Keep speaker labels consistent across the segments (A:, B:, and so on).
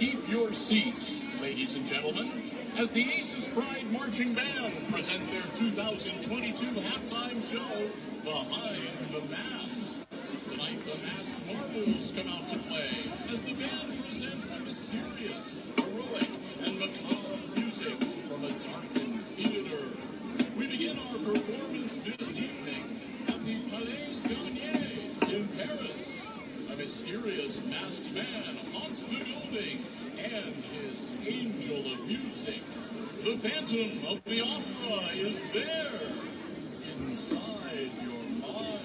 A: keep your seats, ladies and gentlemen, as the Aces Pride Marching Band presents their 2022 halftime show, Behind the Mask. Tonight, the masked marbles come out to play as the band presents the mysterious, heroic, and macabre music from a darkened theater. We begin our performance this evening at the Palais Garnier in Paris. A mysterious masked man haunts the building and his angel of music. The Phantom of the Opera is there, inside your mind.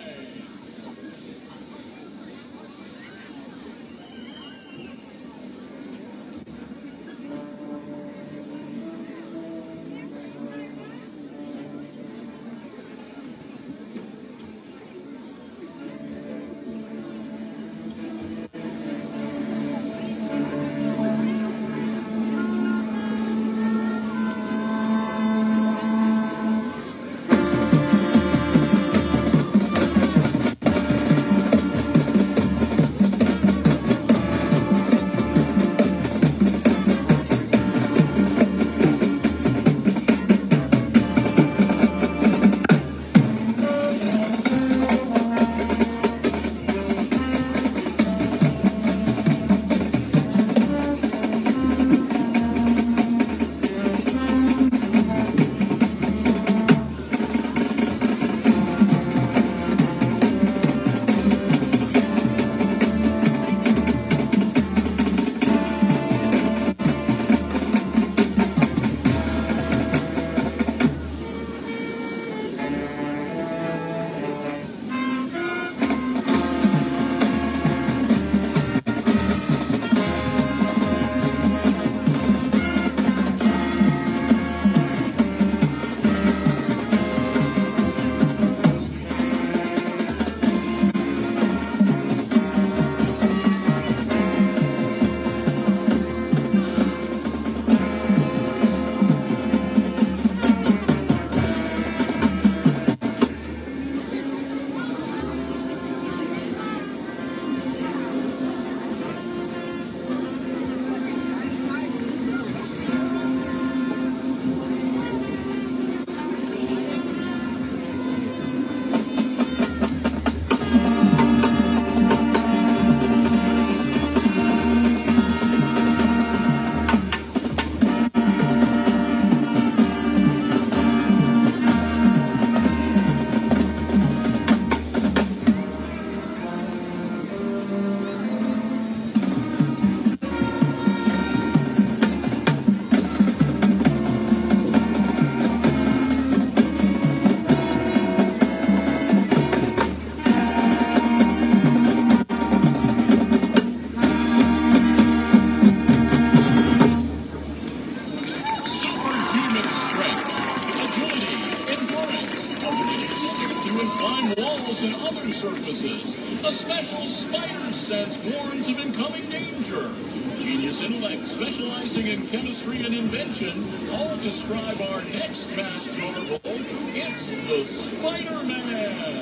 A: A special spider sense warns of incoming danger. Genius intellect specializing in chemistry and invention all describe our next masked marvel. It's the Spider-Man.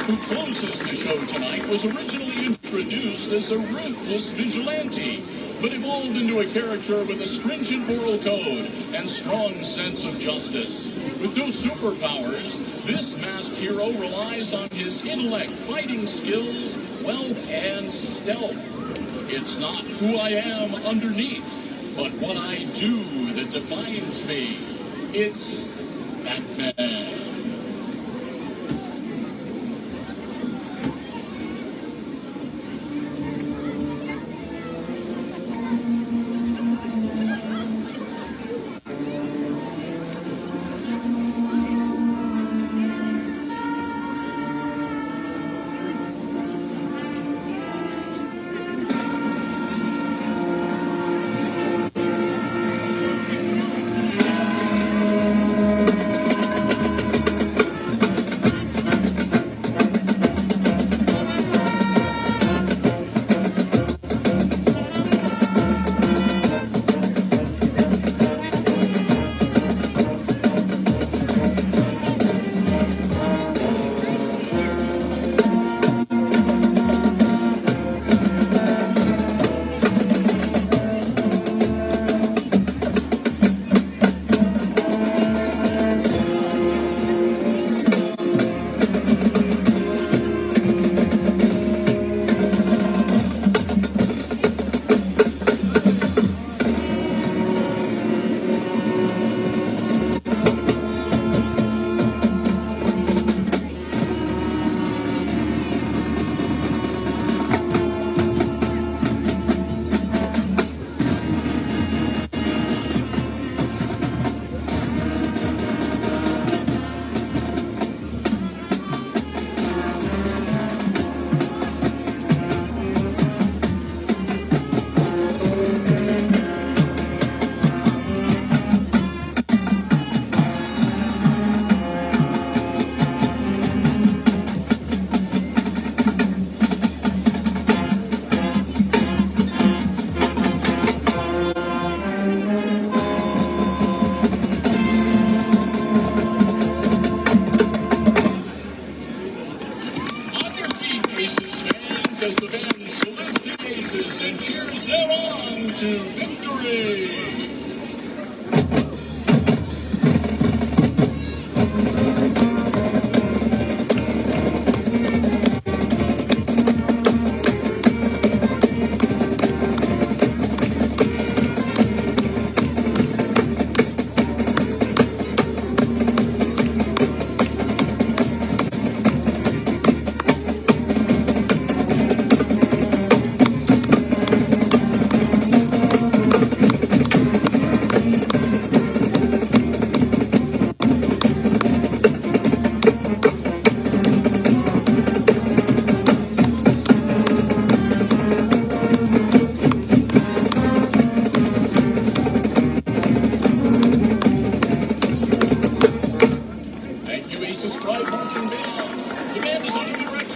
A: who closes the show tonight, was originally introduced as a ruthless vigilante, but evolved into a character with a stringent moral code and strong sense of justice. With no superpowers, this masked hero relies on his intellect, fighting skills, wealth, and stealth. It's not who I am underneath, but what I do that defines me. It's Batman. As the band salutes the Aces and cheers them on to victory.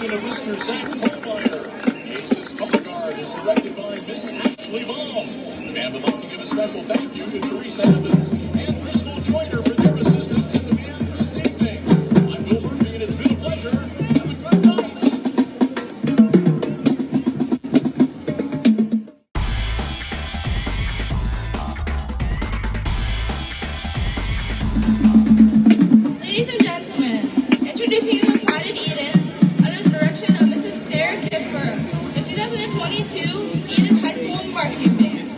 A: Of Mr. Zach Holmeyer. Ace's color guard is directed by Miss Ashley Baum. And would like to give a special thank you to Teresa Evans and Crystal Joyner for their assistance in the band this evening. I'm Bill Murphy, and it's been a pleasure. Have a good night.
B: Ladies and gentlemen, introducing the Pride of Edon, under the direction of Mrs. Sarah Kipper, the 2022 Edon High School Marching Band.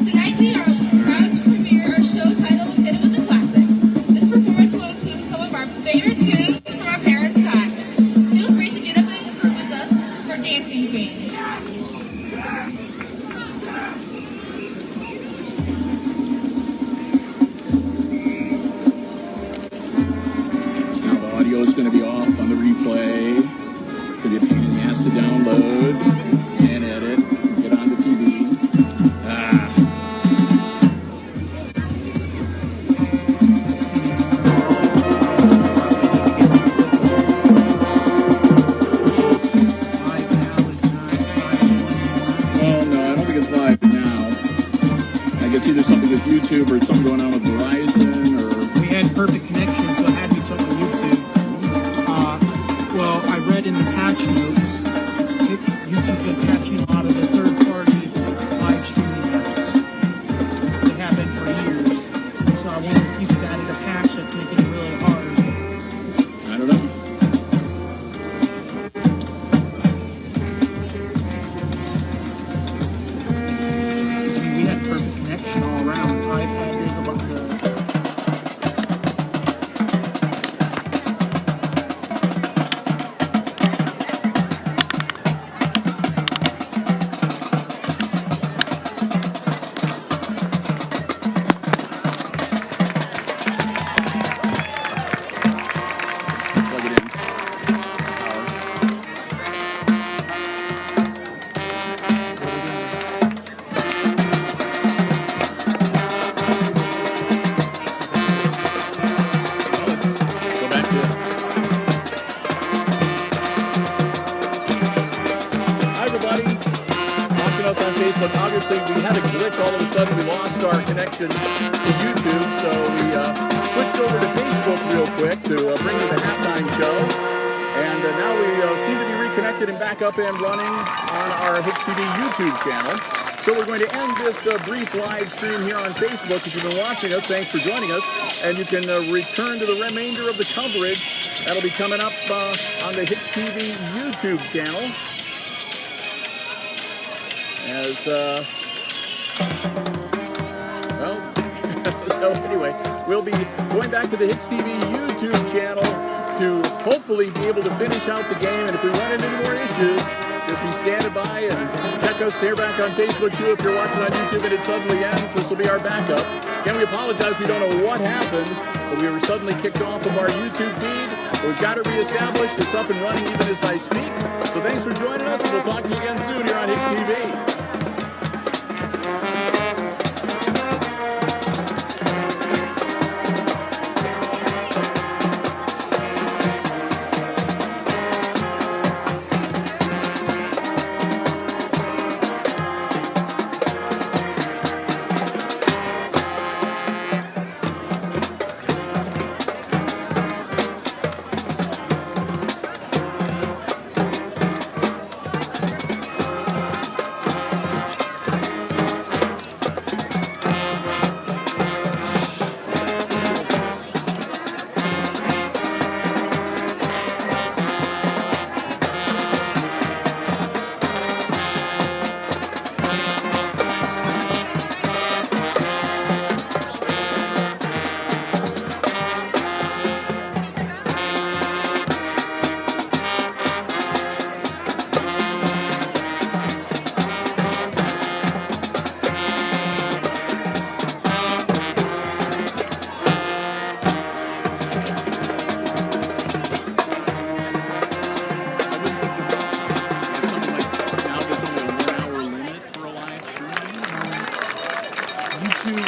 B: Tonight we are proud to premiere our show titled Hit It With the Classics. This performance will include some of our favorite tunes from our parents' time. Feel free to get up and groove with us for Dancing Queen.
A: Audio is going to be off on the replay. It's going to be a pain in the ass to download and edit, get onto TV. Well, no, I don't think it's live now. I guess either something with YouTube or something going on with Verizon or...
C: We had perfect connection, so it had to be something with YouTube. notes. YouTube's been patching a lot of the third-party live streaming apps. They have been for years. So I wonder if YouTube's added a patch that's making it really hard.
A: I don't know.
C: See, we had perfect connection all around. iPad did a lot of
A: Plug it in. Power. Go back to it. Hi, everybody. Watching us on Facebook. Obviously, we had a glitch. All of a sudden, we lost our connection to YouTube, so we switched over to Facebook real quick to bring you the halftime show. And now we seem to be reconnected and back up and running on our HIX-TV YouTube channel. So we're going to end this brief live stream here on Facebook. If you've been watching us, thanks for joining us. And you can return to the remainder of the coverage. That'll be coming up on the HIX-TV YouTube channel. As, well, so anyway, we'll be going back to the HIX-TV YouTube channel to hopefully be able to finish out the game. And if we run into any more issues, just be standing by and check us here back on Facebook too if you're watching on YouTube and it suddenly ends. This will be our backup. Again, we apologize. We don't know what happened, but we were suddenly kicked off of our YouTube feed. We've got it reestablished. It's up and running even as I speak. So thanks for joining us. We'll talk to you again soon here on HIX-TV.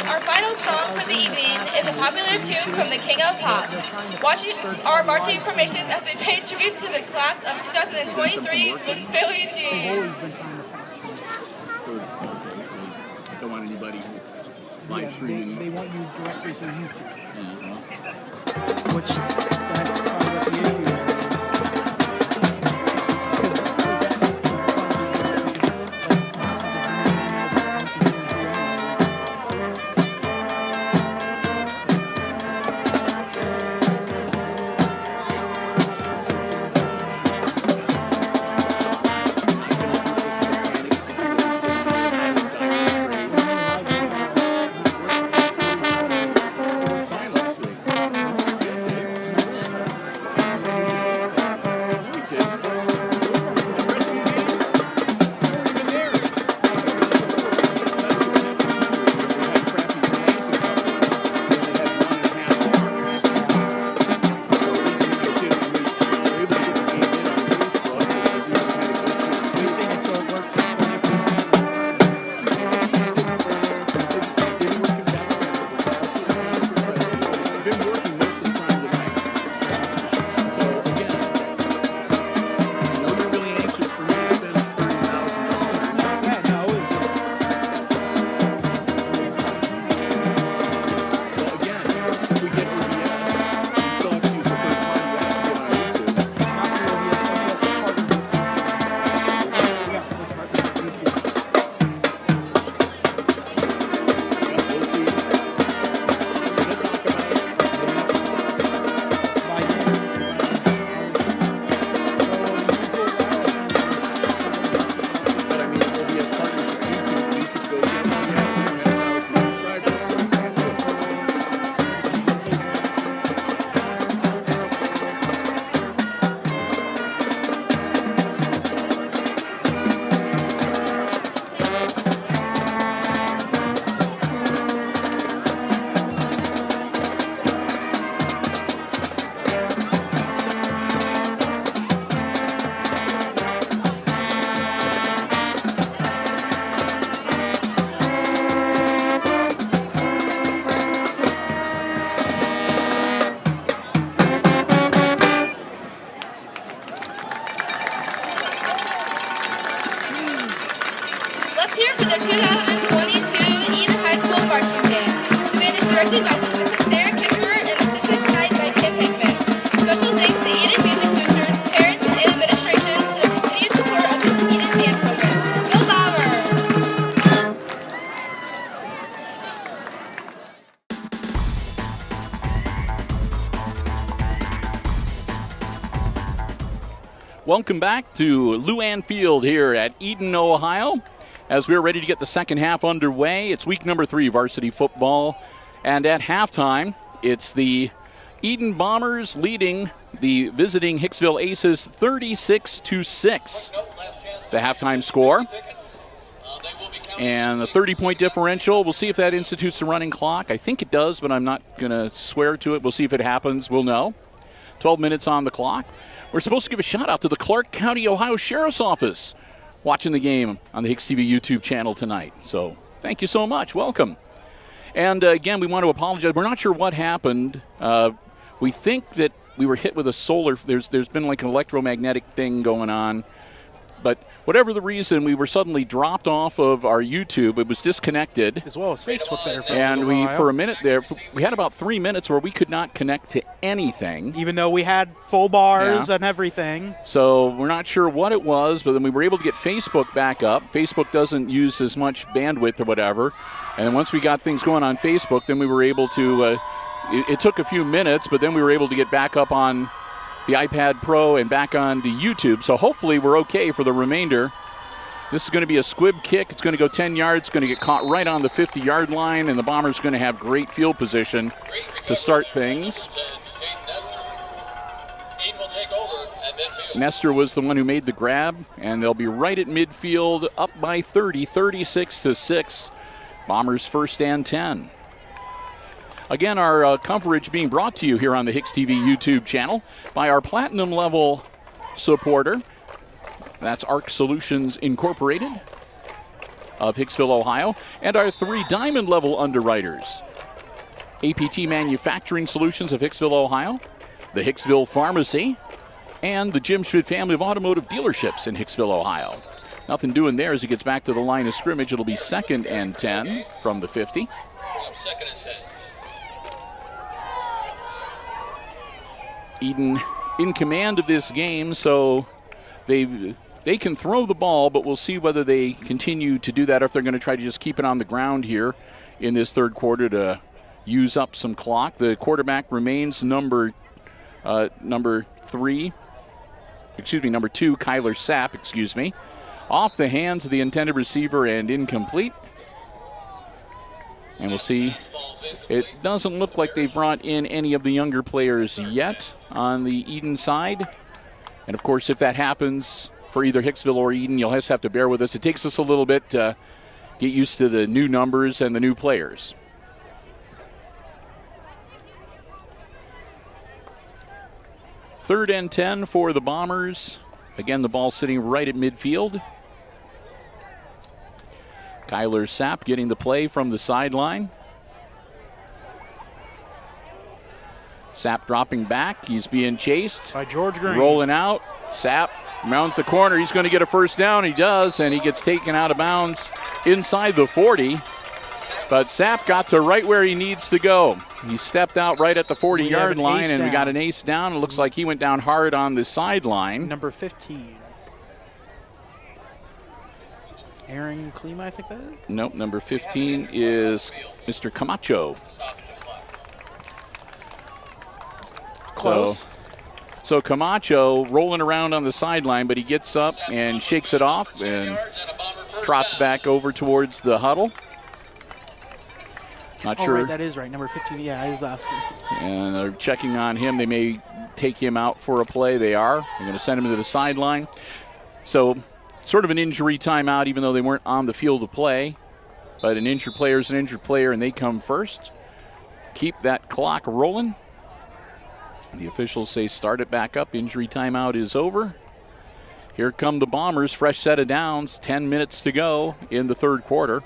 B: Our final song for the evening is a popular tune from the King of Pop. Watching our marching formation as we pay tribute to the class of 2023 with Billie Jean.
A: Don't want anybody live streaming.
C: They want you directly to YouTube.
A: Yeah.
C: Which, that's probably what the issue is.
B: directed by Mrs. Sarah Kipper and assisted tonight by Kim Hickman. Special thanks to Edon Music Boosters, parents, and administration for the continued support of the Edon Band Program. Go Bombers!
D: Welcome back to Luann Field here at Edon, Ohio. As we're ready to get the second half underway, it's week number 3 varsity football. And at halftime, it's the Edon Bombers leading the visiting Hicksville Aces 36-6. The halftime score. And the 30-point differential, we'll see if that institutes the running clock. I think it does, but I'm not going to swear to it. We'll see if it happens. We'll know. 12 minutes on the clock. We're supposed to give a shout-out to the Clark County, Ohio Sheriff's Office watching the game on the HIX-TV YouTube channel tonight. So thank you so much. Welcome. And again, we want to apologize. We're not sure what happened. We think that we were hit with a solar. There's been like an electromagnetic thing going on. But whatever the reason, we were suddenly dropped off of our YouTube. It was disconnected.
C: As well as Facebook there.
D: And for a minute there, we had about 3 minutes where we could not connect to anything.
C: Even though we had full bars and everything.
D: So we're not sure what it was, but then we were able to get Facebook back up. Facebook doesn't use as much bandwidth or whatever. And then once we got things going on Facebook, then we were able to, it took a few minutes, but then we were able to get back up on the iPad Pro and back on to YouTube. So hopefully we're okay for the remainder. This is going to be a squib kick. It's going to go 10 yards. It's going to get caught right on the 50-yard line, and the Bombers are going to have great field position to start things. Nestor was the one who made the grab, and they'll be right at midfield, up by 30, 36-6. Bombers first and 10. Again, our coverage being brought to you here on the HIX-TV YouTube channel by our platinum level supporter. That's ARC Solutions Incorporated of Hicksville, Ohio. And our 3 diamond level underwriters. APT Manufacturing Solutions of Hicksville, Ohio. The Hicksville Pharmacy. And the Jim Schmidt family of automotive dealerships in Hicksville, Ohio. Nothing doing there as he gets back to the line of scrimmage. It'll be 2nd and 10 from the 50.
A: 2nd and 10.
D: Edon in command of this game, so they can throw the ball, but we'll see whether they continue to do that or if they're going to try to just keep it on the ground here in this third quarter to use up some clock. The quarterback remains number 2, Kyler Sapp, off the hands of the intended receiver and incomplete. And we'll see. It doesn't look like they've brought in any of the younger players yet on the Edon side. And, of course, if that happens for either Hicksville or Edon, you'll just have to bear with us. It takes us a little bit to get used to the new numbers and the new players. Third and 10 for the Bombers. Again, the ball sitting right at midfield. Kyler Sapp getting the play from the sideline. Sapp dropping back. He's being chased.
C: By George Green.
D: Rolling out. Sapp mounts the corner. He's going to get a first down. He does, and he gets taken out of bounds inside the 40. But Sapp got to right where he needs to go. He stepped out right at the 40-yard line, and we got an ace down. It looks like he went down hard on the sideline.
C: Number 15. Aaron Klima, I think that is?
D: Nope, number 15 is Mr. Camacho.
C: Close.
D: So Camacho rolling around on the sideline, but he gets up and shakes it off and trots back over towards the huddle. Not sure.
C: Right, that is right. Number 15, yeah, I was asking.
D: And they're checking on him. They may take him out for a play. They are. They're going to send him to the sideline. So sort of an injury timeout, even though they weren't on the field to play. But an injured player is an injured player, and they come first. Keep that clock rolling. The officials say start it back up. Injury timeout is over. Here come the Bombers. Fresh set of downs. 10 minutes to go in the third quarter.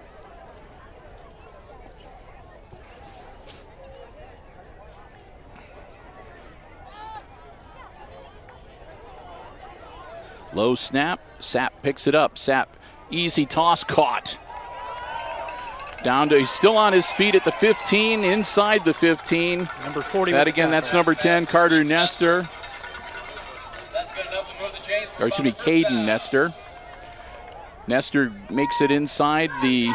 D: Low snap. Sapp picks it up. Sapp, easy toss, caught. Down to, he's still on his feet at the 15, inside the 15.
C: Number 40.
D: That again, that's number 10, Carter Nestor. Or it should be Caden Nestor. Nestor makes it inside the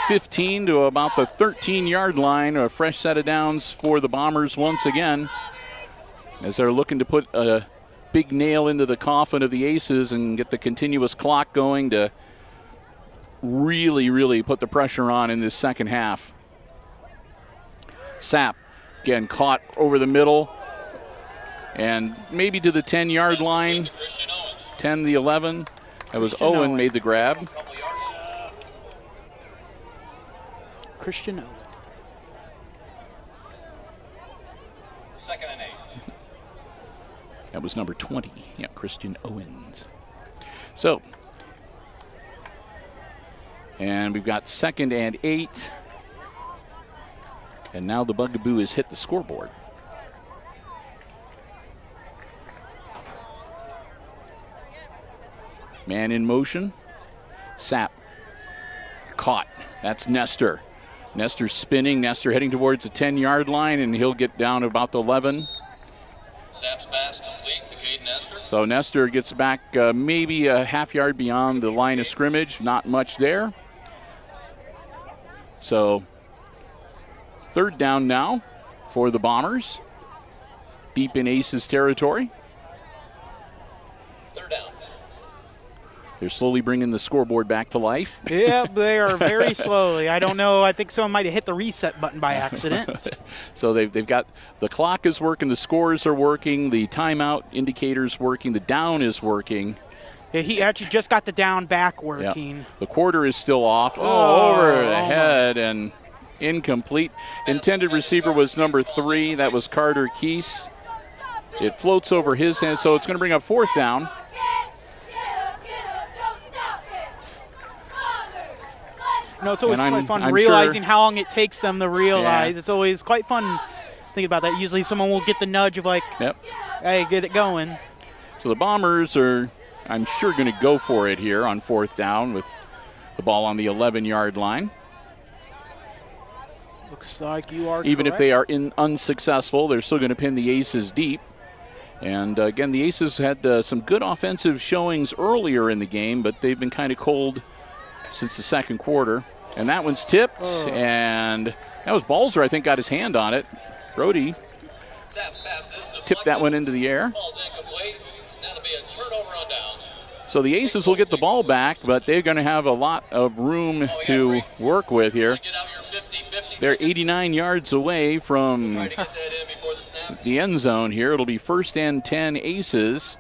D: 15 to about the 13-yard line. A fresh set of downs for the Bombers once again, as they're looking to put a big nail into the coffin of the Aces and get the continuous clock going to really put the pressure on in this second half. Sapp, again, caught over the middle and maybe to the 10-yard line. 10 the 11. That was Owen made the grab.
C: Christian Owen.
E: Second and 8.
D: That was number 20. Yeah, Christian Owens. So, and we've got 2nd and 8. And now the Bugaboo has hit the scoreboard. Man in motion. Sapp. Caught. That's Nestor. Nestor spinning. Nestor heading towards the 10-yard line, and he'll get down to about the 11.
E: Sapp's pass complete to Caden Nestor.
D: So Nestor gets back maybe a half yard beyond the line of scrimmage. Not much there. So 3rd down now for the Bombers. Deep in Aces territory.
E: 3rd down.
D: They're slowly bringing the scoreboard back to life.
C: Yep, they are very slowly. I don't know. I think someone might have hit the reset button by accident.
D: So they've got the clock is working, the scores are working, the timeout indicator's working, the down is working.
C: Yeah, he actually just got the down back working.
D: Yep. The quarter is still off. Over the head and incomplete. Intended receiver was number 3. That was Carter Keese. It floats over his head, so it's going to bring up 4th down.
C: No, it's always quite fun realizing how long it takes them to realize. Yeah. It's always quite fun think about that. Usually someone will get the nudge of like, hey, get it going.
D: So the Bombers are, I'm sure, going to go for it here on 4th down with the ball on the 11-yard line.
C: Looks like you are
D: Even
C: correct.
D: if they are unsuccessful, they're still going to pin the Aces deep. And again, the Aces had some good offensive showings earlier in the game, but they've been kind of cold since the second quarter. And that one's tipped, and that was Balzer, I think, got his hand on it. Brody tipped that one into the air. So the Aces will get the ball back, but they're going to have a lot of room to work with here. They're 89 yards away from the end zone here. It'll be 1st and 10 Aces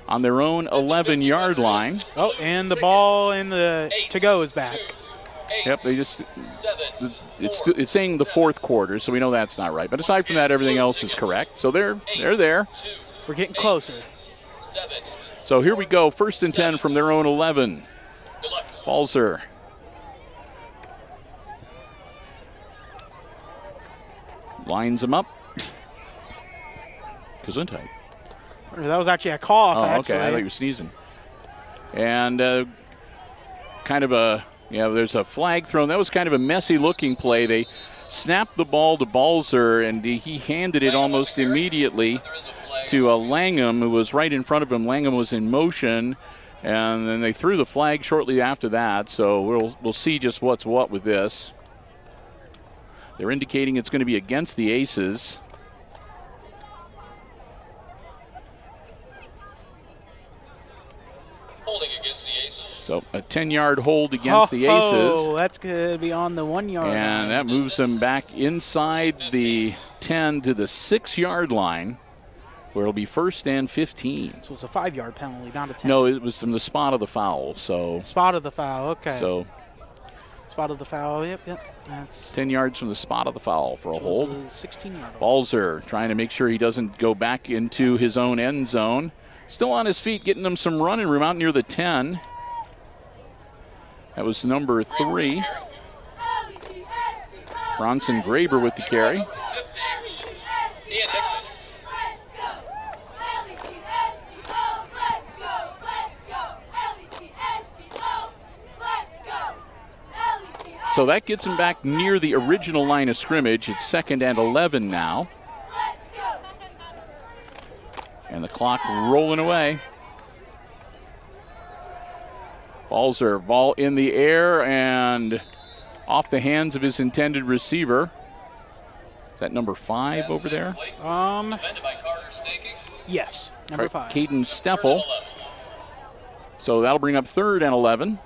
D: on their own 11-yard line.
C: Oh, and the ball in the to-go is back.
D: Yep, they just, it's saying the 4th quarter, so we know that's not right. But aside from that, everything else is correct. So they're there.
C: We're getting closer.
D: So here we go, 1st and 10 from their own 11. Balzer. Lines them up. Gesundheit.
C: That was actually a cough,
D: okay, I thought you were sneezing. And kind of a, there's a flag thrown. That was kind of a messy-looking play. They snapped the ball to Balzer, and he handed it almost immediately to Langham, who was right in front of him. Langham was in motion, and then they threw the flag shortly after that. So we'll see just what's what with this. They're indicating it's going to be against the Aces.
E: Holding against the Aces.
D: So a 10-yard hold against the Aces.
C: Oh, that's going to be on the 1-yard line.
D: And that moves them back inside the 10 to the 6-yard line, where it'll be 1st and 15.
C: So it's a 5-yard penalty, not a 10.
D: No, it was from the spot of the foul. So
C: spot of the foul, okay.
D: So
C: spot of the foul, yep. That's
D: 10 yards from the spot of the foul for a hold.
C: 16-yard.
D: Balzer trying to make sure he doesn't go back into his own end zone. Still on his feet, getting them some running room out near the 10. That was number 3. Bronson Graber with the carry. So that gets him back near the original line of scrimmage. It's 2nd and 11 now. And the clock rolling away. Balzer, ball in the air and off the hands of his intended receiver. Is that number 5 over there?
F: Yes, number 5.
D: Caden Steffel. So that'll bring up 3rd and 11.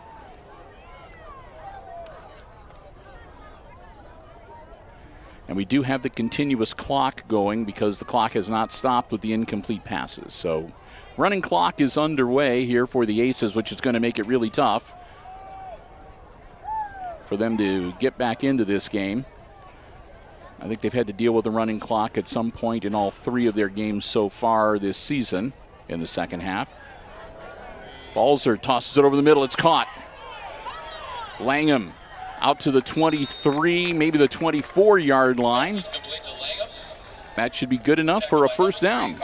D: And we do have the continuous clock going because the clock has not stopped with the incomplete passes. So running clock is underway here for the Aces, which is going to make it really tough for them to get back into this game. I think they've had to deal with the running clock at some point in all 3 of their games so far this season in the second half. Balzer tosses it over the middle. It's caught. Langham out to the 23, maybe the 24-yard line. That should be good enough for a first down.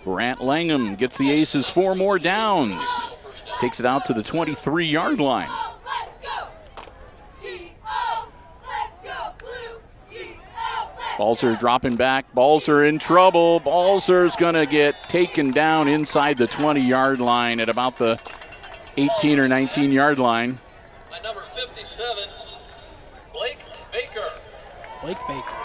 D: Grant Langham gets the Aces 4 more downs. Takes it out to the 23-yard line. Balzer dropping back. Balzer in trouble. Balzer's going to get taken down inside the 20-yard line at about the 18 or 19-yard line.
E: By number 57, Blake Baker.
F: Blake Baker.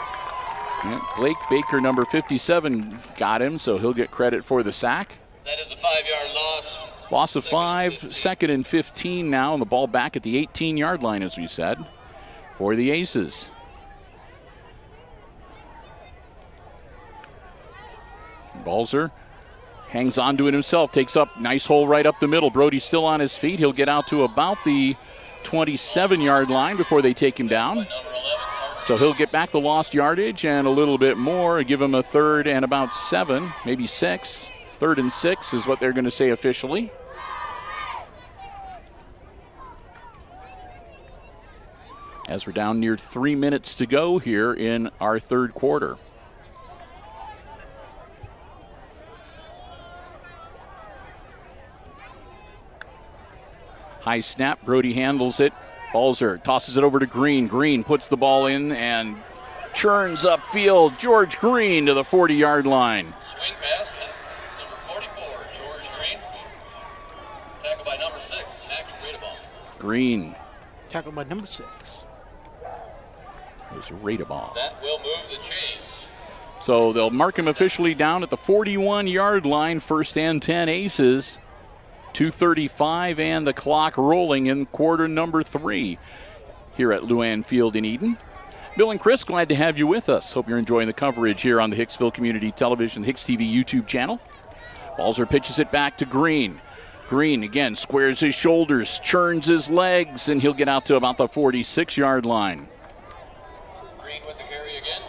D: Yeah, Blake Baker, number 57, got him, so he'll get credit for the sack.
E: That is a 5-yard loss.
D: Loss of 5, 2nd and 15 now, and the ball back at the 18-yard line, as we said, for the Aces. Balzer hangs on to it himself, takes up, nice hole right up the middle. Brody's still on his feet. He'll get out to about the 27-yard line before they take him down. So he'll get back the lost yardage and a little bit more, give him a 3rd and about 7, maybe 6. 3rd and 6 is what they're going to say officially. As we're down near 3 minutes to go here in our 3rd quarter. High snap, Brody handles it. Balzer tosses it over to Green. Green puts the ball in and churns upfield. George Green to the 40-yard line.
E: Swing pass, number 44, George Green. Tackled by number 6, Max Radeball.
D: Green.
F: Tackled by number 6.
D: It was Radeball.
E: That will move the chains.
D: So they'll mark him officially down at the 41-yard line. 1st and 10 Aces. 2:35 and the clock rolling in quarter number 3 here at Luann Field in Edon. Bill and Chris, glad to have you with us. Hope you're enjoying the coverage here on the Hicksville Community Television, HIX-TV YouTube channel. Balzer pitches it back to Green. Green again squares his shoulders, churns his legs, and he'll get out to about the 46-yard line.
E: Green with the carry again.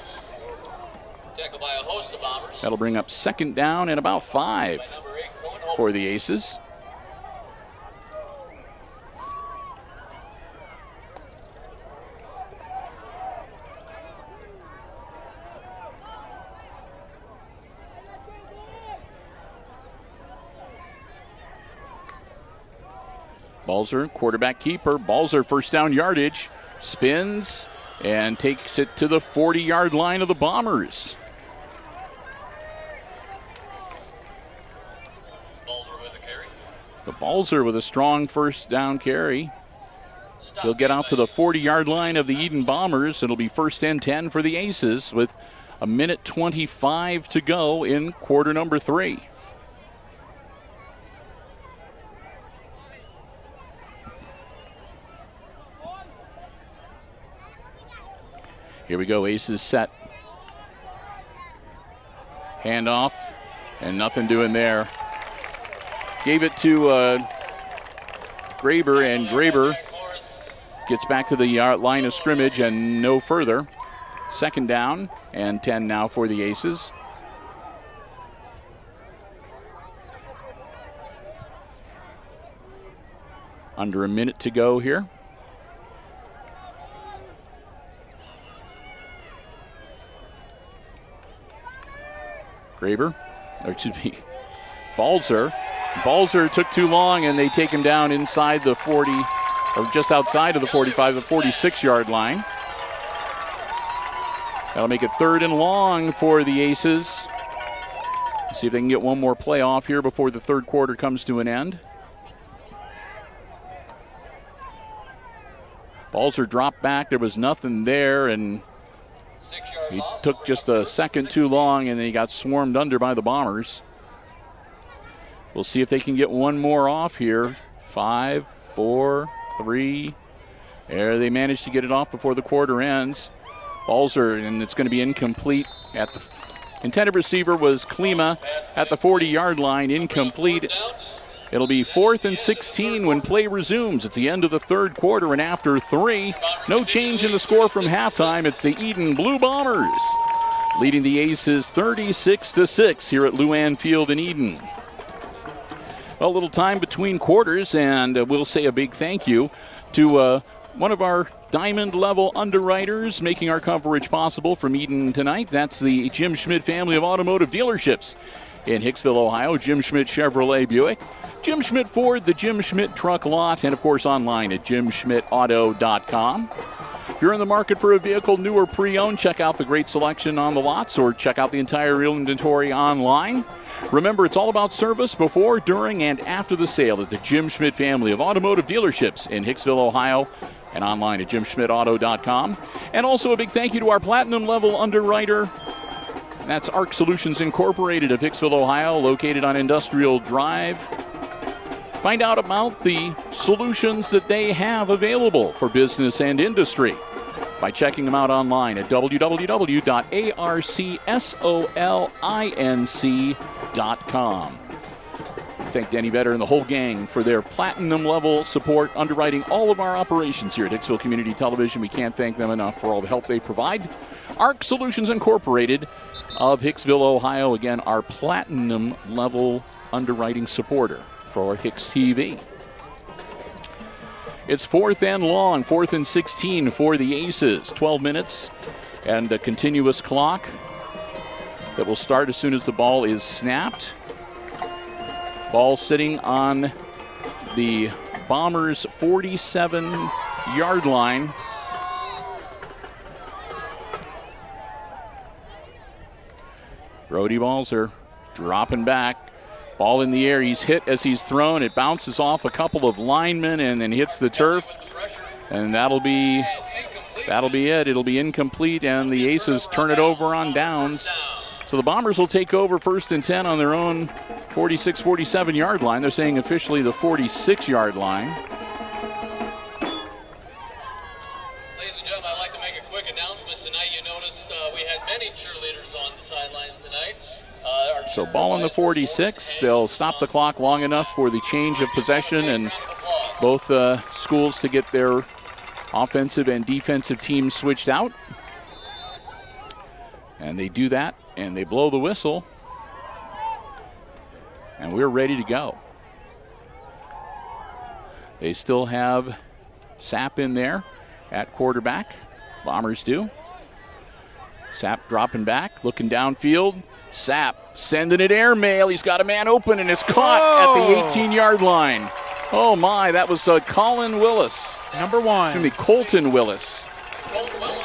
E: Tackled by a host of Bombers.
D: That'll bring up 2nd down and about 5 for the Aces. Balzer, quarterback keeper. Balzer, first down yardage. Spins and takes it to the 40-yard line of the Bombers.
E: Balzer with a carry.
D: The Balzer with a strong first down carry. He'll get out to the 40-yard line of the Edon Bombers. It'll be 1st and 10 for the Aces with a minute 25 to go in quarter number 3. Here we go, Aces set. Handoff, and nothing doing there. Gave it to Graber, and Graber gets back to the line of scrimmage and no further. 2nd down and 10 now for the Aces. Under a minute to go here. Graber, or excuse me, Balzer Balzer took too long, and they take him down inside the 40, or just outside of the 45, the 46-yard line. That'll make it 3rd and long for the Aces. See if they can get one more play off here before the third quarter comes to an end. Balzer dropped back. There was nothing there, and he took just a second too long, and then he got swarmed under by the Bombers. We'll see if they can get one more off here. 5, 4, 3. There, they managed to get it off before the quarter ends. Balzer, and it's going to be incomplete at the intended receiver was Klima at the 40-yard line, incomplete. It'll be 4th and 16 when play resumes. It's the end of the third quarter, and after 3, no change in the score from halftime. It's the Edon Blue Bombers leading the Aces 36-6 here at Luann Field in Edon. Well, a little time between quarters, and we'll say a big thank you to one of our diamond-level underwriters making our coverage possible from Edon tonight. That's the Jim Schmidt family of automotive dealerships in Hicksville, Ohio. Jim Schmidt Chevrolet Buick, Jim Schmidt Ford, the Jim Schmidt Truck Lot, and, of course, online at jimschmidtauto.com. If you're in the market for a vehicle, new or pre-owned, check out the great selection on the lots or check out the entire inventory online. Remember, it's all about service before, during, and after the sale at the Jim Schmidt family of automotive dealerships in Hicksville, Ohio, and online at jimschmidtauto.com. And also a big thank you to our platinum-level underwriter. That's ARC Solutions Incorporated of Hicksville, Ohio, located on Industrial Drive. Find out about the solutions that they have available for business and industry by checking them out online at www.arcsolinc.com. Thank Denny Vetter and the whole gang for their platinum-level support underwriting all of our operations here at Hicksville Community Television. We can't thank them enough for all the help they provide. ARC Solutions Incorporated of Hicksville, Ohio, again, our platinum-level underwriting supporter for HIX-TV. It's 4th and long, 4th and 16 for the Aces. 12 minutes and a continuous clock that will start as soon as the ball is snapped. Ball sitting on the Bombers' 47-yard line. Brody Balzer dropping back. Ball in the air. He's hit as he's thrown. It bounces off a couple of linemen and then hits the turf. And that'll be it. It'll be incomplete, and the Aces turn it over on downs. So the Bombers will take over 1st and 10 on their own 46, 47-yard line. They're saying officially the 46-yard line.
E: Ladies and gentlemen, I'd like to make a quick announcement tonight. You noticed we had many cheerleaders on the sidelines tonight.
D: So ball on the 46. They'll stop the clock long enough for the change of possession and both schools to get their offensive and defensive teams switched out. And they do that, and they blow the whistle. And we're ready to go. They still have Sapp in there at quarterback. Bombers do. Sapp dropping back, looking downfield. Sapp sending it airmail. He's got a man open, and it's caught at the 18-yard line. Oh, my. That was Colin Willis.
F: Number 1.
D: Excuse me, Colton Willis.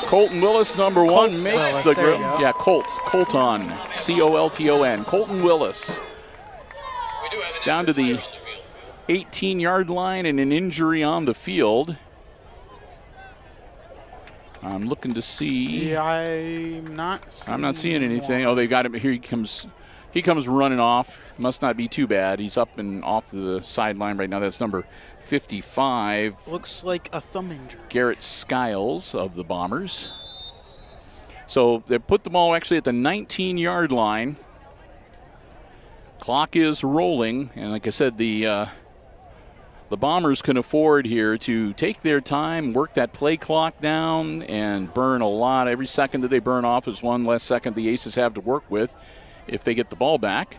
D: Colton Willis, number 1, makes
F: Willis,
D: the
F: there you
D: grab.
F: go.
D: Yeah, Colton. C-O-L-T-O-N. Colton Willis. Down to the 18-yard line and an injury on the field. I'm looking to see.
F: Yeah, I'm not seeing
D: anything. Oh, they got him. Here he comes. He comes running off. Must not be too bad. He's up and off the sideline right now. That's number 55.
F: Looks like a thumb injury.
D: Garrett Skiles of the Bombers. So they put the ball actually at the 19-yard line. Clock is rolling, and like I said, the Bombers can afford here to take their time, work that play clock down, and burn a lot. Every second that they burn off is one less second the Aces have to work with if they get the ball back.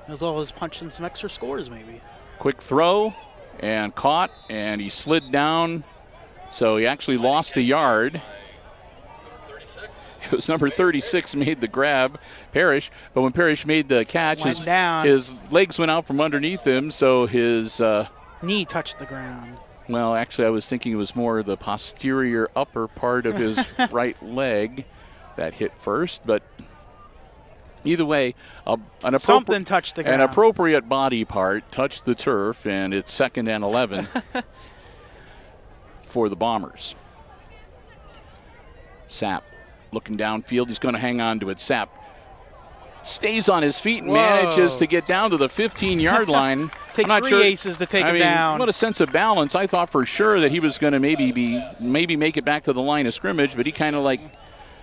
F: As well as punching some extra scores, maybe.
D: Quick throw, and caught, and he slid down, so he actually lost a yard.
E: 36.
D: It was number 36 made the grab, Parrish. But when Parrish made the catch, his legs went out from underneath him, so his
F: knee touched the ground.
D: Well, actually, I was thinking it was more the posterior upper part of his right leg that hit first. But either way,
F: something touched the ground.
D: An appropriate body part touched the turf, and it's 2nd and 11 for the Bombers. Sapp looking downfield. He's going to hang on to it. Sapp stays on his feet and manages to get down to the 15-yard line.
F: Takes three aces to take him down.
D: What a sense of balance. I thought for sure that he was going to maybe make it back to the line of scrimmage, but he kind of like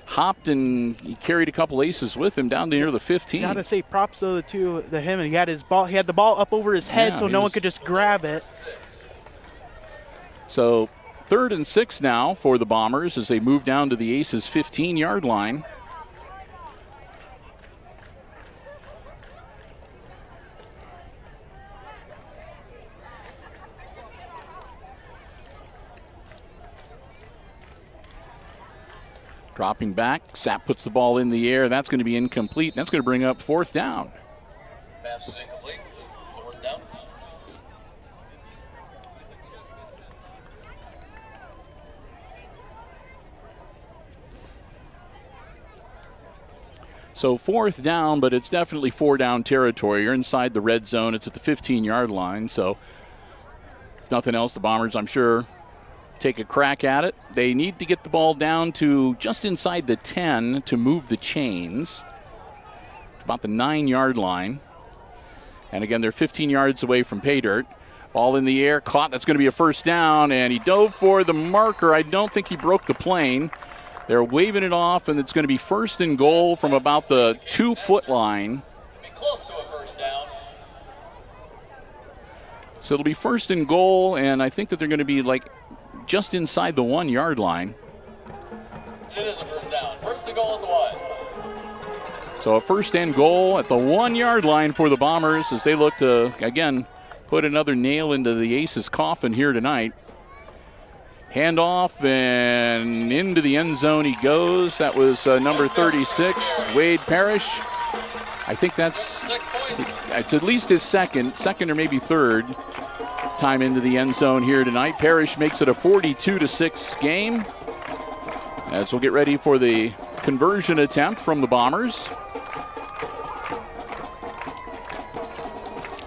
D: hopped and he carried a couple aces with him down near the 15.
F: Got to say props though to him. He had his ball. He had the ball up over his head, so no one could just grab it.
D: So 3rd and 6 now for the Bombers as they move down to the Aces 15-yard line. Dropping back, Sapp puts the ball in the air. That's going to be incomplete. That's going to bring up 4th down.
E: Pass is incomplete. 4th down.
D: So 4th down, but it's definitely 4-down territory. You're inside the red zone. It's at the 15-yard line. So if nothing else, the Bombers, I'm sure, take a crack at it. They need to get the ball down to just inside the 10 to move the chains. About the 9-yard line. And again, they're 15 yards away from pay dirt. Ball in the air, caught. That's going to be a 1st down, and he dove for the marker. I don't think he broke the plane. They're waving it off, and it's going to be 1st and goal from about the 2-foot line.
E: Be close to a 1st down.
D: So it'll be 1st and goal, and I think that they're going to be like just inside the 1-yard line.
E: It is a 1st down. 1st and goal at the 1.
D: So a 1st and goal at the 1-yard line for the Bombers as they look to, again, put another nail into the Aces' coffin here tonight. Handoff, and into the end zone he goes. That was number 36, Wade Parrish. I think it's at least his second or maybe 3rd time into the end zone here tonight. Parrish makes it a 42-6 game as we'll get ready for the conversion attempt from the Bombers.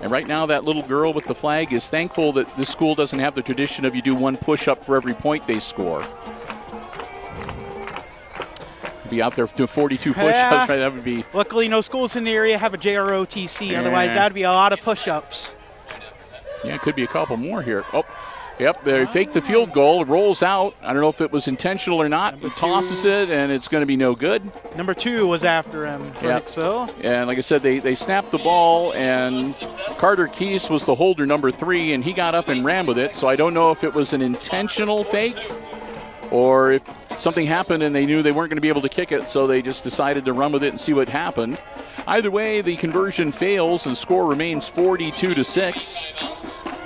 D: And right now, that little girl with the flag is thankful that this school doesn't have the tradition of you do 1 push-up for every point they score. Be out there doing 42 push-ups, right? That would be.
F: Luckily, no schools in the area have a JROTC. Otherwise, that would be a lot of push-ups.
D: Yeah, it could be a couple more here. Oh, yep, they fake the field goal. It rolls out. I don't know if it was intentional or not. He tosses it, and it's going to be no good.
F: Number 2 was after him for Hicksville.
D: And like I said, they snapped the ball, and Carter Keese was the holder, number 3, and he got up and ran with it. So I don't know if it was an intentional fake or if something happened and they knew they weren't going to be able to kick it, so they just decided to run with it and see what happened. Either way, the conversion fails, and the score remains 42-6.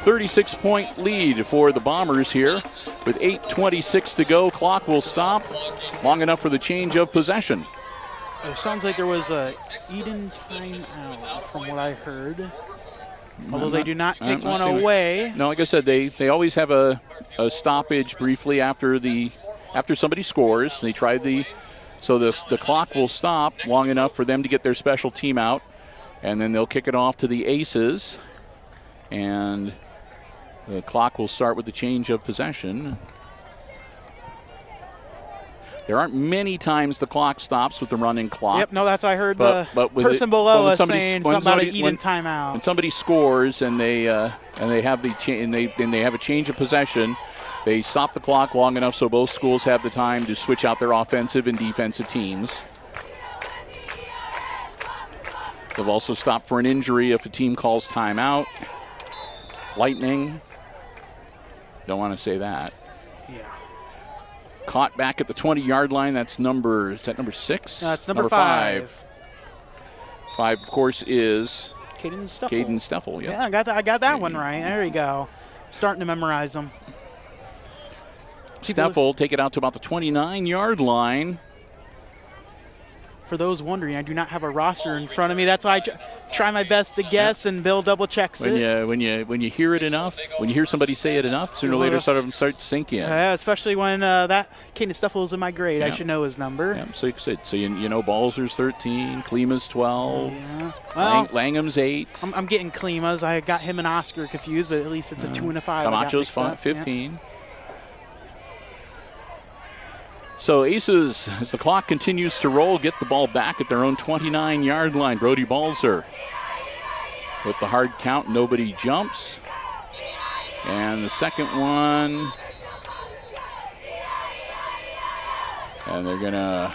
D: 36-point lead for the Bombers here with 8:26 to go. Clock will stop long enough for the change of possession.
F: It sounds like there was a Edon timeout from what I heard. Although they do not take one away.
D: No, like I said, they always have a stoppage briefly after somebody scores. They tried so the clock will stop long enough for them to get their special team out, and then they'll kick it off to the Aces, and the clock will start with the change of possession. There aren't many times the clock stops with the running clock.
F: Yep, no, that's what I heard. But person below us saying something about an Edon timeout.
D: When somebody scores and they have a change of possession, they stop the clock long enough so both schools have the time to switch out their offensive and defensive teams. They'll also stop for an injury if a team calls timeout. Lightning. Don't want to say that.
F: Yeah.
D: Caught back at the 20-yard line. That's number 6?
F: No, that's number 5.
D: 5, of course, is
F: Caden
D: Steffel. Yep.
F: Yeah, I got that one right. There you go. Starting to memorize them.
D: Steffel take it out to about the 29-yard line.
F: for those wondering, I do not have a roster in front of me. That's why I try my best to guess, and Bill double checks it.
D: When you hear it enough, when you hear somebody say it enough, sooner or later start to sink in.
F: Especially when that kind of stuff was in my grade. I should know his number.
D: Yeah, so you know Balzer's 13, Klima's 12,
F: Well,
D: Langham's 8.
F: I'm getting Klima's. I got him and Oscar confused, but at least it's a 2 and a 5.
D: Camacho's 15. Yeah. So Aces, as the clock continues to roll, get the ball back at their own 29-yard line. Brody Balzer with the hard count. Nobody jumps. And the second one. And they're going to.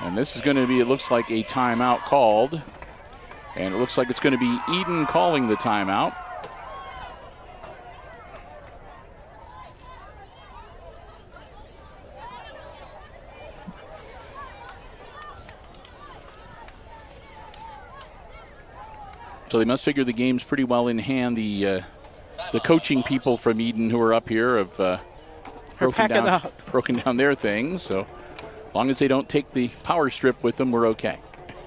D: And this is going to be, it looks like, a timeout called. And it looks like it's going to be Edon calling the timeout. So they must figure the game's pretty well in hand. The coaching people from Edon who are up here have broken down their things. So as long as they don't take the power strip with them, we're okay.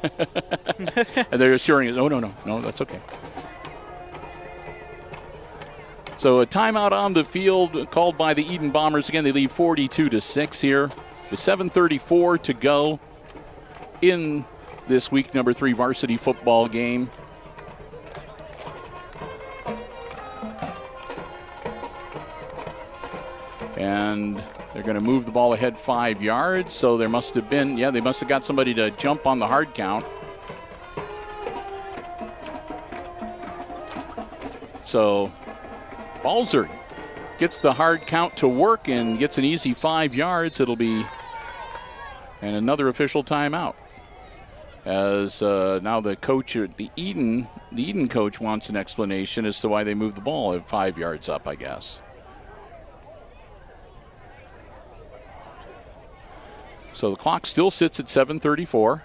D: And they're assuring us, no, that's okay. So a timeout on the field called by the Edon Bombers. Again, they lead 42-6 here with 7:34 to go in this week number 3 varsity football game. And they're going to move the ball ahead 5 yards. So there must have been, they must have got somebody to jump on the hard count. So Balzer gets the hard count to work and gets an easy 5 yards. It'll be another official timeout. As now the coach, the Edon coach wants an explanation as to why they moved the ball at 5 yards up, I guess. So the clock still sits at 7:34.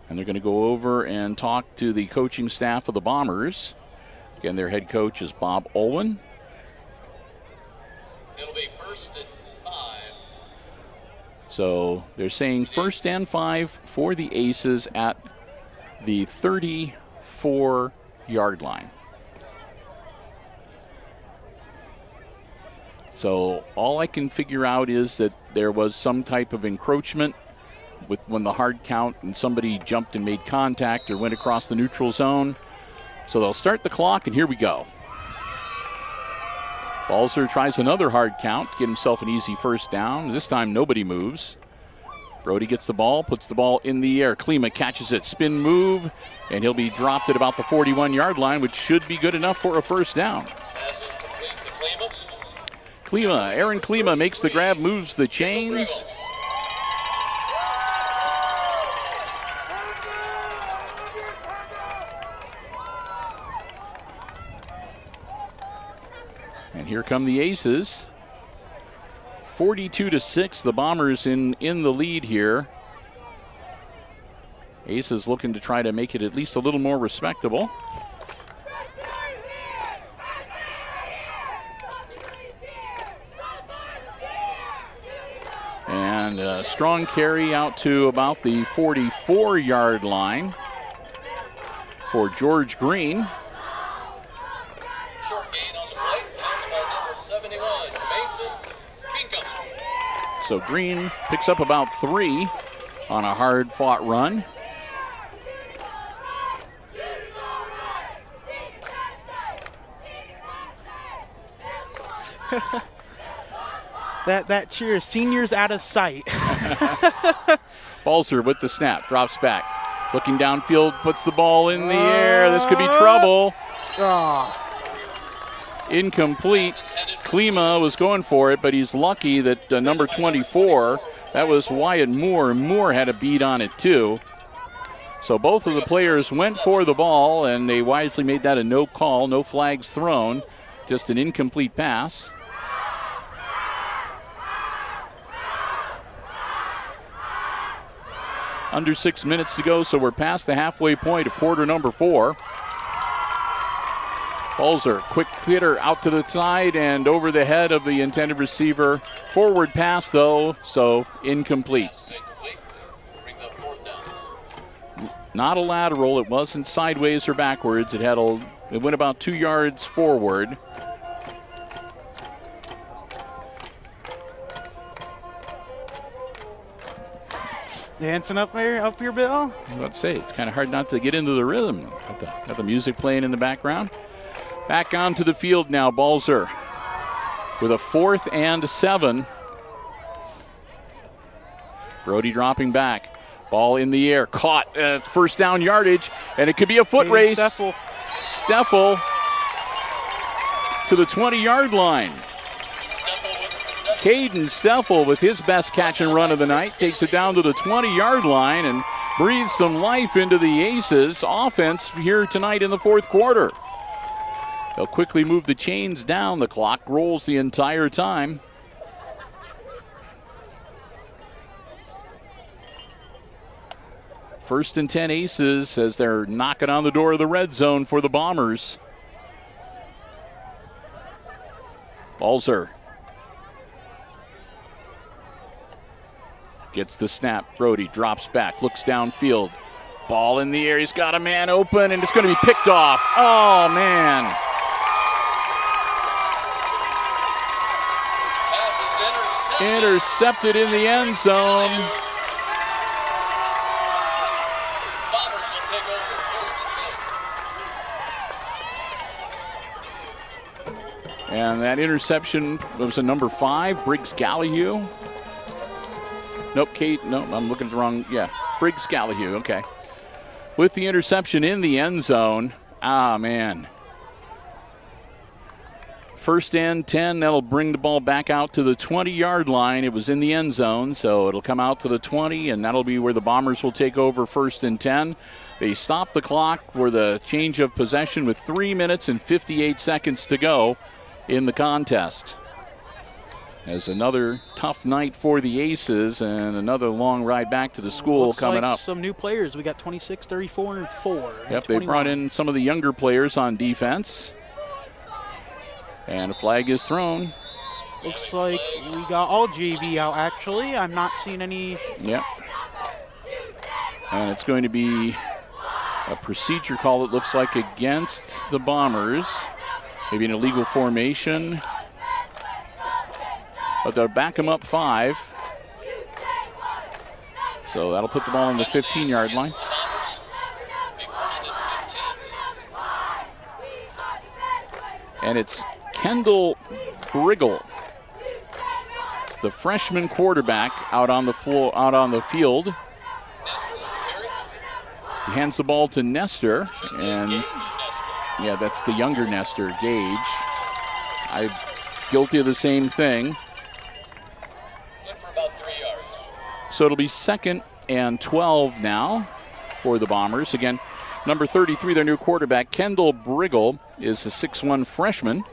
D: And they're going to go over and talk to the coaching staff of the Bombers. Again, their head coach is Bob Olwen.
E: It'll be 1st and 5.
D: So they're saying 1st and 5 for the Aces at the 34-yard line. So all I can figure out is that there was some type of encroachment with when the hard count and somebody jumped and made contact or went across the neutral zone. So they'll start the clock, and here we go. Balzer tries another hard count to get himself an easy first down. This time nobody moves. Brody gets the ball, puts the ball in the air. Klima catches it, spin move, and he'll be dropped at about the 41-yard line, which should be good enough for a first down. Aaron Klima makes the grab, moves the chains. And here come the Aces. 42-6, the Bombers in the lead here. Aces looking to try to make it at least a little more respectable. And a strong carry out to about the 44-yard line for George Green.
E: Short gain on the play, found by number 71, Mason Bingham.
D: So Green picks up about 3 on a hard-fought run.
F: That cheer, seniors out of sight.
D: Balzer with the snap, drops back. Looking downfield, puts the ball in the air. This could be trouble. Incomplete. Klima was going for it, but he's lucky that number 24, that was Wyatt Moore. Moore had a beat on it too. So both of the players went for the ball, and they wisely made that a no call, no flags thrown, just an incomplete pass. Under 6 minutes to go, so we're past the halfway point of quarter number 4. Balzer, quick hitter out to the side and over the head of the intended receiver. Forward pass, though, so incomplete. Not a lateral. It wasn't sideways or backwards. It went about 2 yards forward.
F: Dancing up here, Bill?
D: I was about to say, it's kind of hard not to get into the rhythm. Got the music playing in the background. Back onto the field now, Balzer with a 4th and 7. Brody dropping back. Ball in the air, caught, first down yardage, and it could be a foot race. Steffel to the 20-yard line. Caden Steffel with his best catch and run of the night takes it down to the 20-yard line and breathes some life into the Aces offense here tonight in the 4th quarter. They'll quickly move the chains down. The clock rolls the entire time. First and 10 Aces as they're knocking on the door of the red zone for the Bombers. Balzer gets the snap. Brody drops back, looks downfield. Ball in the air. He's got a man open, and it's going to be picked off. Oh, man. Intercepted in the end zone. And that interception was a number 5, Briggs Gallahue. Nope, Kate. No, I'm looking at the wrong. Yeah, Briggs Gallahue. Okay. With the interception in the end zone. Ah, man. First and 10. That'll bring the ball back out to the 20-yard line. It was in the end zone, so it'll come out to the 20, and that'll be where the Bombers will take over first and 10. They stop the clock for the change of possession with 3 minutes and 58 seconds to go in the contest. As another tough night for the Aces and another long ride back to the school coming up.
F: Some new players. We got 26, 34, and 4.
D: Yep, they brought in some of the younger players on defense. And a flag is thrown.
F: Looks like we got all JV out, actually. I'm not seeing any.
D: Yep. And it's going to be a procedure call, it looks like, against the Bombers. Maybe an illegal formation. But they'll back them up 5. So that'll put the ball on the 15-yard line. And it's Kendall Briggle, the freshman quarterback, out on the field. He hands the ball to Nestor, and yeah, that's the younger Nestor, Gage. I'm guilty of the same thing. So it'll be 2nd and 12 now for the Bombers. Again, number 33, their new quarterback, Kendall Briggle, is a 6'1 freshman.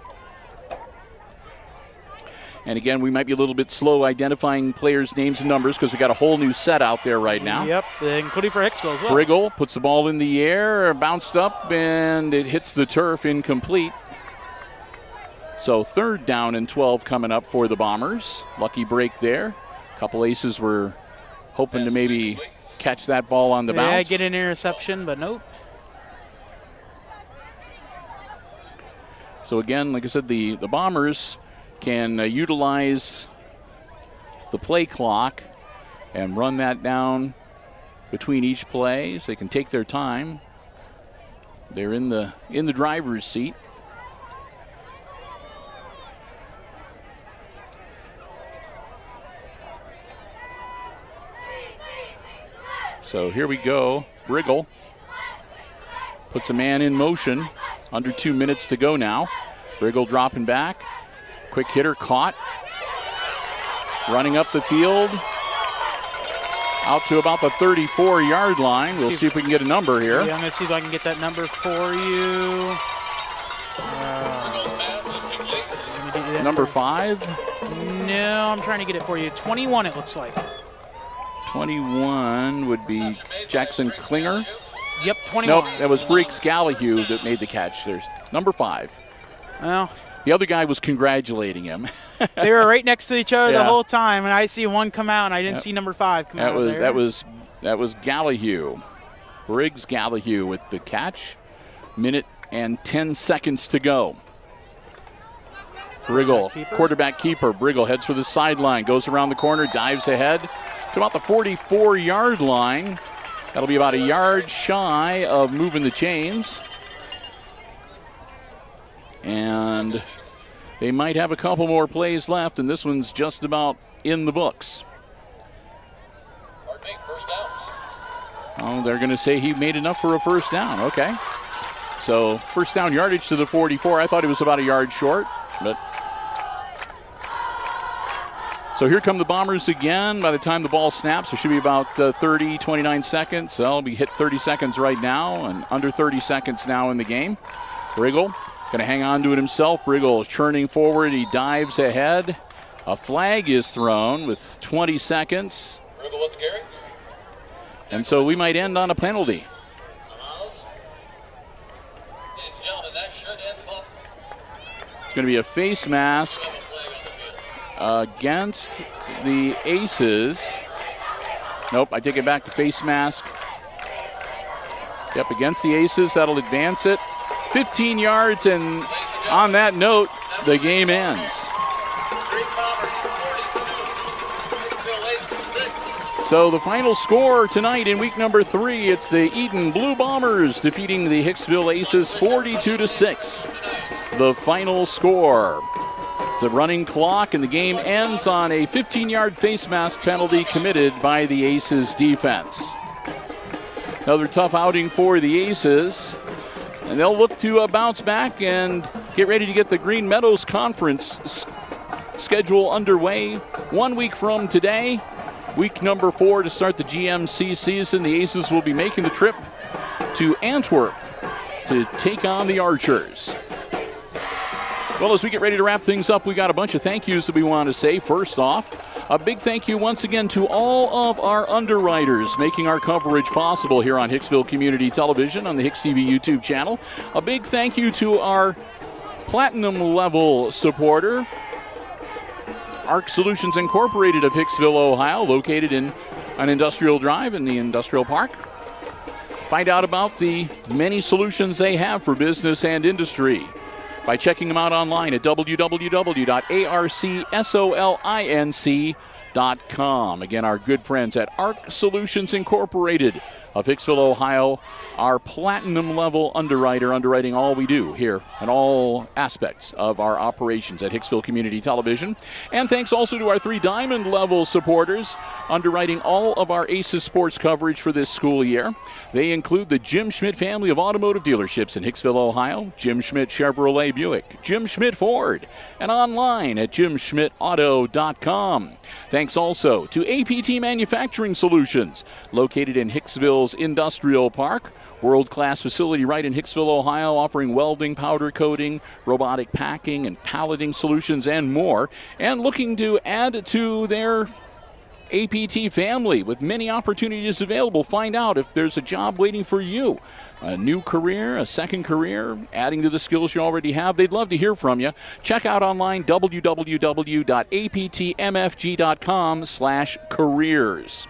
D: And again, we might be a little bit slow identifying players' names and numbers because we got a whole new set out there right now.
F: Yep, including for Hicksville as well.
D: Briggle puts the ball in the air, bounced up, and it hits the turf, incomplete. So 3rd down and 12 coming up for the Bombers. Lucky break there. A couple Aces were hoping to maybe catch that ball on the bounce.
F: Yeah, get an interception, but nope.
D: So again, like I said, the Bombers can utilize the play clock and run that down between each play, so they can take their time. They're in the driver's seat. So here we go. Briggle puts a man in motion. Under 2 minutes to go now. Briggle dropping back. Quick hitter caught. Running up the field. Out to about the 34-yard line. We'll see if we can get a number here.
F: Yeah, I'm going to see if I can get that number for you.
D: Number 5?
F: No, I'm trying to get it for you. 21, it looks like.
D: 21 would be Jackson Klinger.
F: Yep, 21.
D: Nope, that was Briggs Gallahue that made the catch. There's number 5.
F: Well,
D: the other guy was congratulating him.
F: they were right next to each other
D: Yeah.
F: the whole time, and I see one come out, and I didn't see number 5 come out of there.
D: That was Gallahue. Briggs Gallahue with the catch. Minute and 10 seconds to go. Briggle, quarterback keeper. Briggle heads for the sideline, goes around the corner, dives ahead to about the 44-yard line. That'll be about a yard shy of moving the chains. And they might have a couple more plays left, and this one's just about in the books.
E: First down.
D: Oh, they're going to say he made enough for a first down. Okay. So first down yardage to the 44. I thought he was about a yard short, but so here come the Bombers again. By the time the ball snaps, there should be about 29 seconds. So it'll be hit 30 seconds right now and under 30 seconds now in the game. Briggle going to hang on to it himself. Briggle churning forward. He dives ahead. A flag is thrown with 20 seconds.
E: Briggle with the carry.
D: And so we might end on a penalty.
E: Ladies and gentlemen, that should end the ball.
D: It's going to be a face mask against the Aces. Nope, I take it back to face mask. Yep, against the Aces. That'll advance it. 15 yards, and on that note, the game ends. So the final score tonight in week number 3, it's the Edon Blue Bombers defeating the Hicksville Aces 42-6. The final score. It's a running clock, and the game ends on a 15-yard face mask penalty committed by the Aces defense. Another tough outing for the Aces, and they'll look to bounce back and get ready to get the Green Meadows Conference schedule underway 1 week from today. Week number 4 to start the GMC season. The Aces will be making the trip to Antwerp to take on the Archers. Well, as we get ready to wrap things up, we got a bunch of thank yous that we want to say. First off, a big thank you once again to all of our underwriters making our coverage possible here on Hicksville Community Television on the HIX-TV YouTube channel. A big thank you to our platinum level supporter, ARC Solutions Incorporated of Hicksville, Ohio, located in an industrial drive in the industrial park. Find out about the many solutions they have for business and industry by checking them out online at www.arcsolinc.com. Again, our good friends at ARC Solutions Incorporated of Hicksville, Ohio, our platinum level underwriter, underwriting all we do here and all aspects of our operations at Hicksville Community Television. And thanks also to our 3 diamond level supporters, underwriting all of our Aces sports coverage for this school year. They include the Jim Schmidt family of automotive dealerships in Hicksville, Ohio, Jim Schmidt Chevrolet Buick, Jim Schmidt Ford, and online at jimschmidtauto.com. Thanks also to APT Manufacturing Solutions, located in Hicksville's Industrial Park. World-class facility right in Hicksville, Ohio, offering welding, powder coating, robotic packing, and palleting solutions, and more. And looking to add to their APT family with many opportunities available. Find out if there's a job waiting for you. A new career, a second career, adding to the skills you already have. They'd love to hear from you. Check out online www.aptmfg.com/careers.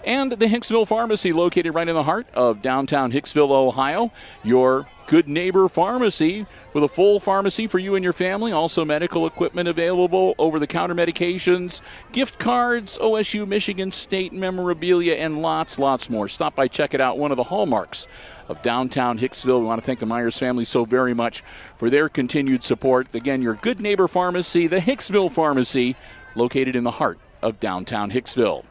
D: And the Hicksville Pharmacy, located right in the heart of downtown Hicksville, Ohio. Your good neighbor pharmacy with a full pharmacy for you and your family. Also medical equipment available, over-the-counter medications, gift cards, OSU, Michigan State memorabilia, and lots more. Stop by, check it out. One of the hallmarks of downtown Hicksville. We want to thank the Myers family so very much for their continued support. Again, your good neighbor pharmacy, the Hicksville Pharmacy, located in the heart of downtown Hicksville.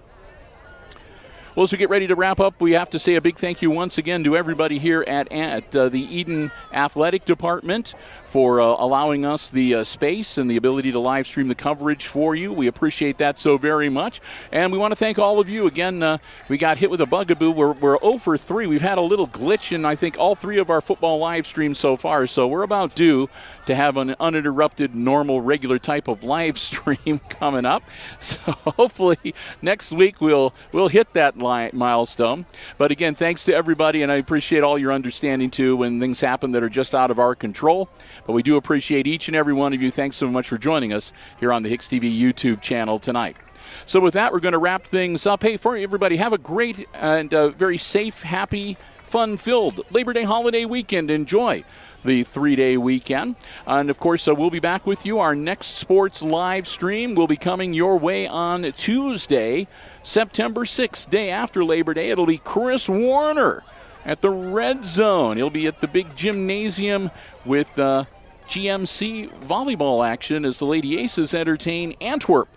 D: Well, as we get ready to wrap up, we have to say a big thank you once again to everybody here at the Edon Athletic Department for allowing us the space and the ability to live stream the coverage for you. We appreciate that so very much. And we want to thank all of you. Again, we got hit with a bugaboo. We're 0 for 3. We've had a little glitch in, I think, all 3 of our football live streams so far. So we're about due to have an uninterrupted, normal, regular type of live stream coming up. So hopefully next week we'll hit that line. milestone. But again, thanks to everybody, and I appreciate all your understanding, too, when things happen that are just out of our control. But we do appreciate each and every one of you. Thanks so much for joining us here on the HIX-TV YouTube channel tonight. So with that, we're going to wrap things up. Hey, for everybody, have a great and very safe, happy, fun-filled Labor Day holiday weekend. Enjoy the 3-day weekend. And, of course, we'll be back with you. Our next sports live stream will be coming your way on Tuesday, September 6th, day after Labor Day. It'll be Chris Warner at the Red Zone. He'll be at the big gymnasium with GMC volleyball action as the Lady Aces entertain Antwerp,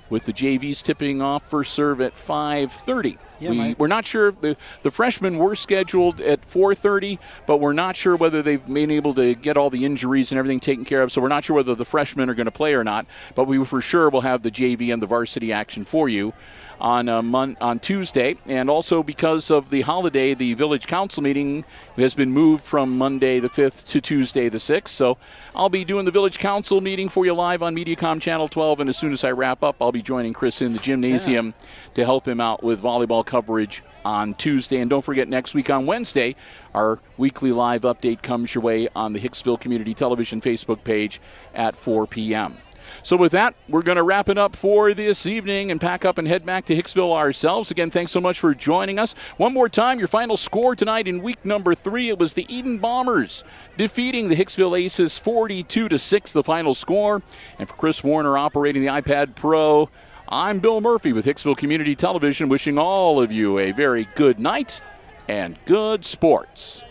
D: with the JVs tipping off first serve at 5:30.
F: Yeah,
D: we're not sure. The freshmen were scheduled at 4:30, but we're not sure whether they've been able to get all the injuries and everything taken care of, so we're not sure whether the freshmen are going to play or not, but we for sure will have the JV and the varsity action for you on Tuesday. And also because of the holiday, the village council meeting has been moved from Monday the 5th to Tuesday the 6th. So I'll be doing the village council meeting for you live on Mediacom Channel 12, and as soon as I wrap up, I'll be joining Chris in the gymnasium to help him out with volleyball coverage on Tuesday. And don't forget, next week on Wednesday, our weekly live update comes your way on the Hicksville Community Television Facebook page at 4 p.m. So with that, we're going to wrap it up for this evening and pack up and head back to Hicksville ourselves. Again, thanks so much for joining us. One more time, your final score tonight in week number 3, it was the Edon Bombers defeating the Hicksville Aces 42-6, the final score. And for Chris Warner operating the iPad Pro, I'm Bill Murphy with Hicksville Community Television, wishing all of you a very good night and good sports.